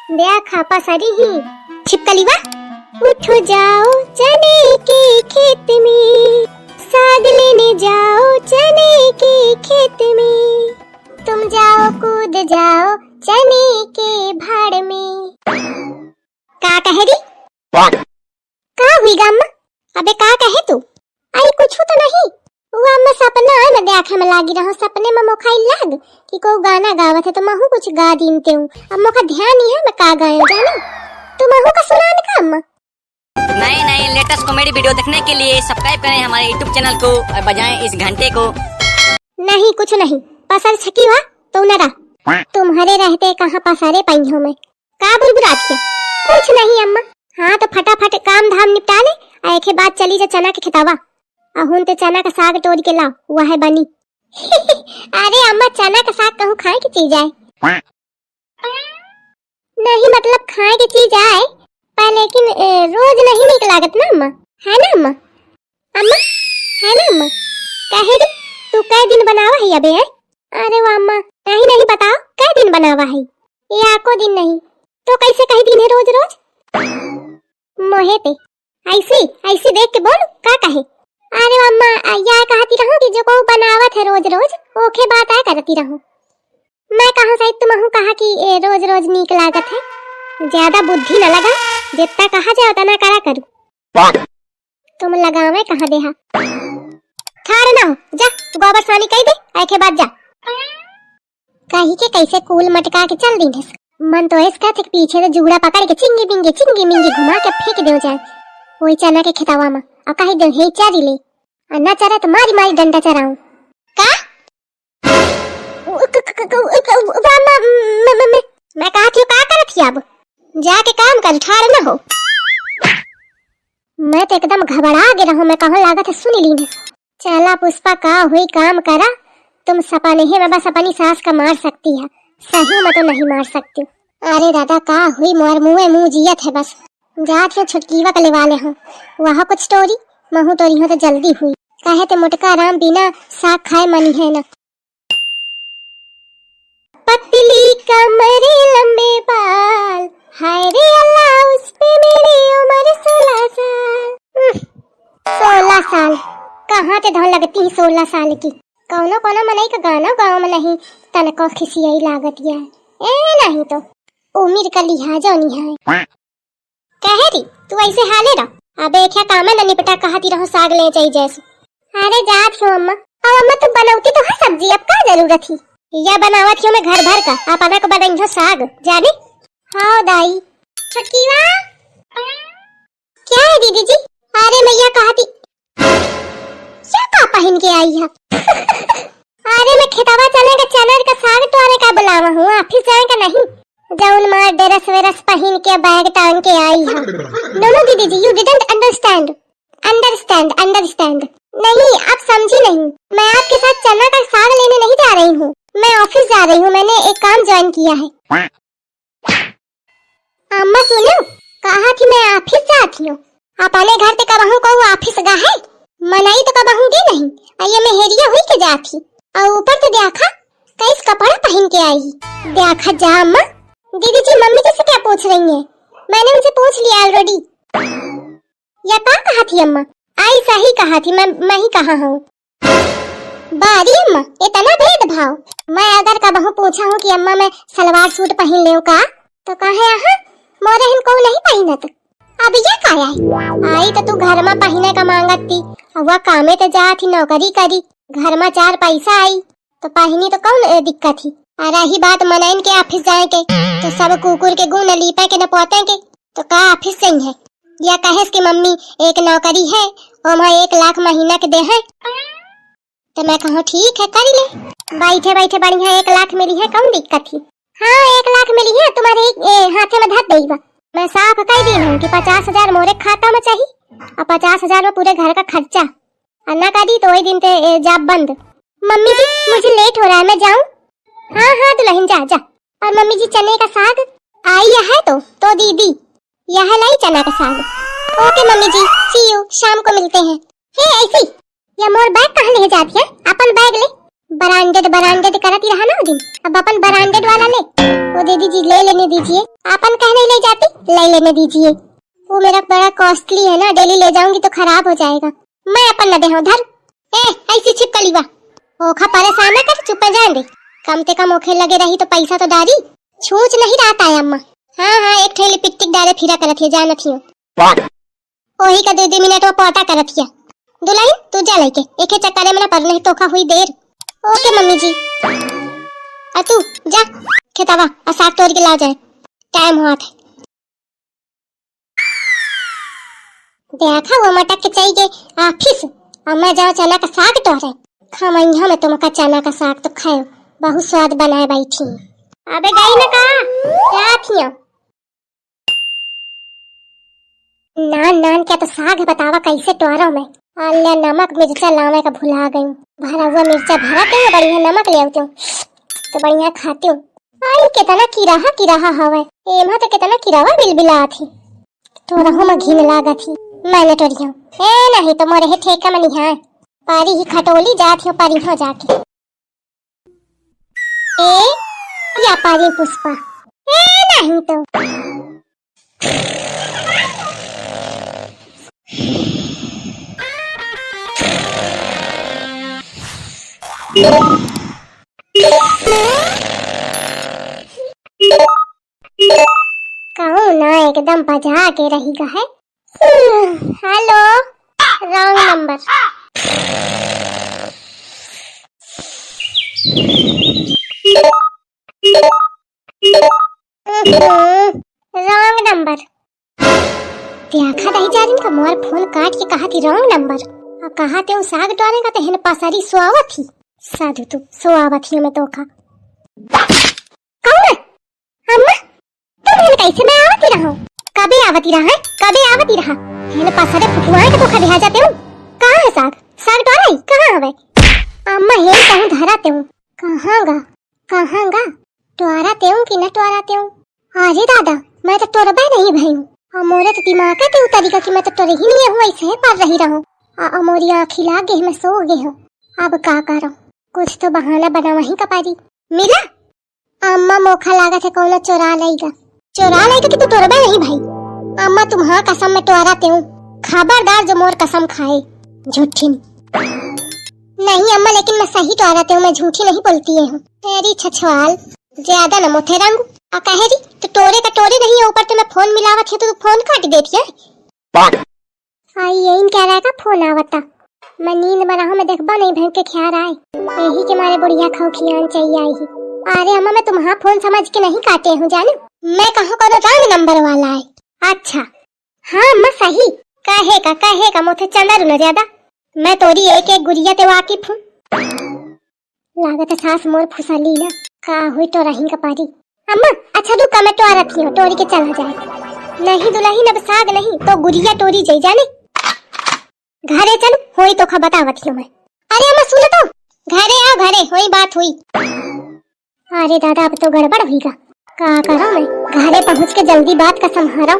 देखा पसारी ही छिपकली वा। उठ जाओ चने के खेत में, साग लेने जाओ चने के खेत में, तुम जाओ कूद जाओ चने के भाड़ में। का कहे री? का हुई गम्मा? अबे का कहे तू? अरे कुछ तो नहीं, वो अम्मा सपना है मैं देखे में लागी रहा, सपने में मोखाई लग कि को गाना गावत है तो महू कुछ गा दीनते हूँ। अब मोका ध्यान नहीं है मैं का गाया जाने, तो महू का सुनाने का अम्मा। नए नए लेटेस्ट कॉमेडी वीडियो देखने के लिए सब्सक्राइब करें हमारे यूट्यूब चैनल को और बजाएं इस घंटे को। नहीं कुछ नहीं, पसर छकी हुआ तो न रहा, तुम्हारे रहते कहाँ पसारे पाई हो मैं का बुलबुलात के? कुछ नहीं अम्मा। हाँ तो फटाफट काम धाम निपटा ले, आए के बाद चली जा चना के खितावा। अहुन ते चना का साग तोड़ के लाओ, वह है बनी। अरे अम्मा चना का साग कहूँ खाए की चीज आए? नहीं मतलब खाए की चीज आए पर लेकिन रोज नहीं निक लागत ना अम्मा, है ना अम्मा? अम्मा है ना अम्मा? कहे दी तू कै दिन बनावा है अबे है? अरे वो अम्मा नहीं नहीं बताओ कै दिन बनावा है? ये आको दिन नहीं तो कैसे कही दिन है रोज रोज? मोहे पे ऐसी ऐसी देख के बोल का कहे? अरे अम्मा या कहती रहूं कि जो को बनावत है रोज रोज ओके बात आए करती रहूं। मैं कहां से तुम हूं कहा कि रोज रोज नीक लागत है, ज्यादा बुद्धि न लगा, जितना कहा जाए उतना करा करूं। तुम लगावे कहां देहा? ठाड़ ना हो जा गोबर सानी कह दे, आए के बाद जा। कही के कैसे कूल मटका के चल दी मन तो इसका थे पीछे से जुगड़ा पकड़ के चिंगी मिंगी घुमा के फेंक दे जाए वही चना के खितावा में, और कही दे हे चारी ले और ना चरा तो मारी मारी डंडा चराऊं का? मैं कहती हूँ का करत थी अब जाके काम कर, ठाड़ ना हो। मैं तो एकदम घबरा गे रहूं, मैं कहूँ लागत है सुनी ली। चला पुष्पा का हुई काम करा, तुम सपा नहीं मैं बस अपनी सास का मार सकती है, सही में तो नहीं मार सकती। अरे दादा का हुई मोर मुँह जियत है बस, जात हो छुटकीवा कले वाले हो वहाँ कुछ स्टोरी महू तोरी हो तो जल्दी हुई। कहे ते मोटका राम बिना साग खाए मनी है ना। पतली कमरे लंबे बाल, हाय रे अल्लाह उस पे मेरी उम्र 16 साल। 16 साल कहाँ ते धन लगती 16 साल की? कौनो कोनो मनई का गाना गाँव में नहीं तनको खिसियाई लागत है, ए नहीं तो उम्र का लिहाजा नहीं है। कहे री तू ऐसे हाले रह, अबे क्या काम है न निपटा कहती रहो साग ले चाहिए जैसे। अरे जात क्यों अम्मा? अब अम्मा तुम बनाती तो है सब्जी, अब का जरूरत थी? या बनावत हो मैं घर भर का, आप अलग बनाई हो साग जाने। हाँ दाई छुटकीवा क्या है दीदी जी? अरे मैया कहती क्या का पहन के आई है? अरे मैं खेतवा चले का चना का साग तोड़ने का बुलावा हूँ, ऑफिस जाए का नहीं। जौन मार ड्रेस वेरस पहन के बैग टांग के आई है। नो दीदी जी यू डिडंट अंडरस्टैंड नहीं आप समझी नहीं, मैं आपके साथ चना का साग लेने नहीं जा रही हूँ, मैं ऑफिस जा रही हूँ, मैंने एक काम ज्वाइन किया है। अम्मा सुनो कहा थी मैं ऑफिस जाती हूँ, अपने घर पे कब हूँ को ऑफिस गा है मनाई तो कब हूँगी नहीं, ये मैं हेरिया हुई के जाती और ऊपर तो देखा कैस कपड़ा पहन के आई, देखा जा अम्मा। दीदी जी मम्मी जी से क्या पूछ रही हैं? मैंने उनसे पूछ लिया ऑलरेडी। या क्या कहा थी अम्मा? आई सही कहा थी, मैं ही कहा हूँ। बारी अम्मा इतना भेदभाव, मैं अगर कबहू पूछा हूँ कि अम्मा मैं सलवार सूट पहन ले का तो कहे यहाँ मोरे हिन को नहीं पहनत। अब ये का आई तो तू घर में पहने का मांगत थी, वह कामे तो जा थी नौकरी करी, घर में 4 पैसा आई तो पहनी तो कौन दिक्कत थी। और रही बात मनाइन के ऑफिस जाए के तो सब कुकुर के गुण लीपे के न पोते के तो का ऑफिस सही है? या कहे कि मम्मी एक नौकरी है और मैं 1 लाख महीना के दे है, तो मैं कहूँ ठीक है कर ले, बैठे बैठे बढ़िया 1 लाख मिली है कौन दिक्कत थी? हाँ 1 लाख मिली है तुम्हारे हाथे में धर देगा। मैं साफ कह दी हूँ कि 50,000 मोरे खाता में चाहिए और 50,000 में पूरे घर का खर्चा, और न कर दी तो वही दिन ते जॉब बंद। मम्मी जी मुझे लेट हो रहा है मैं जाऊँ? हाँ दुल्हन जा जा। और मम्मी जी चने का साग आई है तो दीदी यह लाई चना का साग। Okay mummy ji see you, शाम को मिलते हैं। हे ऐसी या मोर बैग कहाँ ले जाती है? अपन बैग ले, बरांडेड करती रहा ना वो दिन। अब अपन बरांडेड वाला ले, वो दे दीजिए, ले लेने दीजिए। अपन कह नहीं ले जाती, ले लेने दीजिए। वो मेरा बड़ा कॉस्टली है ना, डेली ले जाऊंगी तो खराब हो जाएगा। मैं अपन न दे धर ऐसी छिपकली बा ओखा परेशान कर, चुप जान दे। कम ते कम ओखे लगे रही तो पैसा तो डारी, छूच नहीं रहता है अम्मा। हाँ एक ठेली पिकटिक डारे फिरा करत है, जानत हियो ओही का 2 मिनट वो पोटा करत हिया। दुल्हन तू जा लेके एके चक्कर में ना पर नहीं तोखा हुई देर। ओके मम्मी जी। और तू जा खेतावा और साग तोड़ के ला जाए, टाइम हुआ था। देखा वो मटक के चाहिए ऑफिस और मैं जाऊँ चना का साग तोड़े। खमैया में तुम का चना का साग तो खाओ, बहुत स्वाद बनाए बैठी। अबे गई ना का क्या थिया नान क्या तो साग है, बतावा कैसे तोड़ो मैं। अल्लाह नमक मिर्चा लावे का भुला गई, भरा हुआ मिर्चा भरा के बढ़िया नमक ले आती हूँ तो बढ़िया खाती हूँ। आई कितना किराहा हवे एमा तो कितना किरावा बिलबिला थी तो रहू में घिन लागा थी। मैंने टोरिया ए नहीं तो मोरे ठेका में निहार पारी ही खटोली जाती हूँ पारी हो जाके। ए या पारी पुष्पा ए नहीं तो कहूँ ना एकदम बजा के रहेगा है। Hello wrong number. Wrong number देखा दही जा रही का मोर फोन काट के कहा थी रॉन्ग नंबर और कहा थे साग डाले का तो हिन पासारी सुआवत थी। साधु तू सुआवत ही में तो खा कौन अम्मा तुम कैसे मैं आवती रहा कभी आवती रहा हिन पासारे फुकुआए के तो खा दिया जाते हूं। कहां है साग डाले कहां हवे अम्मा हे कहूं धराते हूं कहांगा टोराते हूं कि न टोराते हूं। अरे दादा मैं तो टोरबे नहीं भई हूं और मोरे तो दिमाग के तू तरीका कि मैं तो टोरे ही नहीं हुआ ऐसे पर रही रहूं और मोरी आँखी लाग गई मैं सो गई हूं। अब का करो कुछ तो बहाना बना वहीं का पारी मिला। अम्मा मोखा लागा थे कौन चोरा लेगा कि तू टोरबे नहीं भाई। अम्मा तुम्हारा कसम में टोराते हूँ, खबरदार जो मोर कसम खाए झूठी नहीं अम्मा, लेकिन मैं सही टोराते हूँ, मैं झूठी नहीं बोलती हूँ। तेरी छछवाल ज्यादा न मोथे रंग और कहे री तो टोरे का टोरे नहीं है, ऊपर तो मैं फोन मिलावत है तो तू फोन काट देती है। आई यही कह रहा था फोन आवता मैं नींद में रहूं मैं देखबा नहीं भैंस के ख्याल आए यही के मारे बुढ़िया खाओ खियान चाहिए आई ही। अरे अम्मा मैं तुम्हारा फोन समझ के नहीं काटे हूँ जानो, मैं कहूँ करो रंग नंबर वाला है। अच्छा हाँ अम्मा सही कहे का मुझे चंदर न ज्यादा मैं तोरी एक गुड़िया ते वाकिफ हूँ। लागत सास मोर फुसा लीला का हुई तो रही का पारी। अम्मा अच्छा रुका मैं तो आ रही हूँ टोरी के चला जाए। नहीं दुल्ही अब साग नहीं तो गुड़िया टोरी जाई जाने घरे चल होई तो खबर बतावत हूँ मैं। अरे अम्मा सुनो तो घरे आओ घरे होई बात हुई। अरे दादा अब तो गड़बड़ होगा का करो मैं घरे पहुँच के जल्दी बात का संभारा।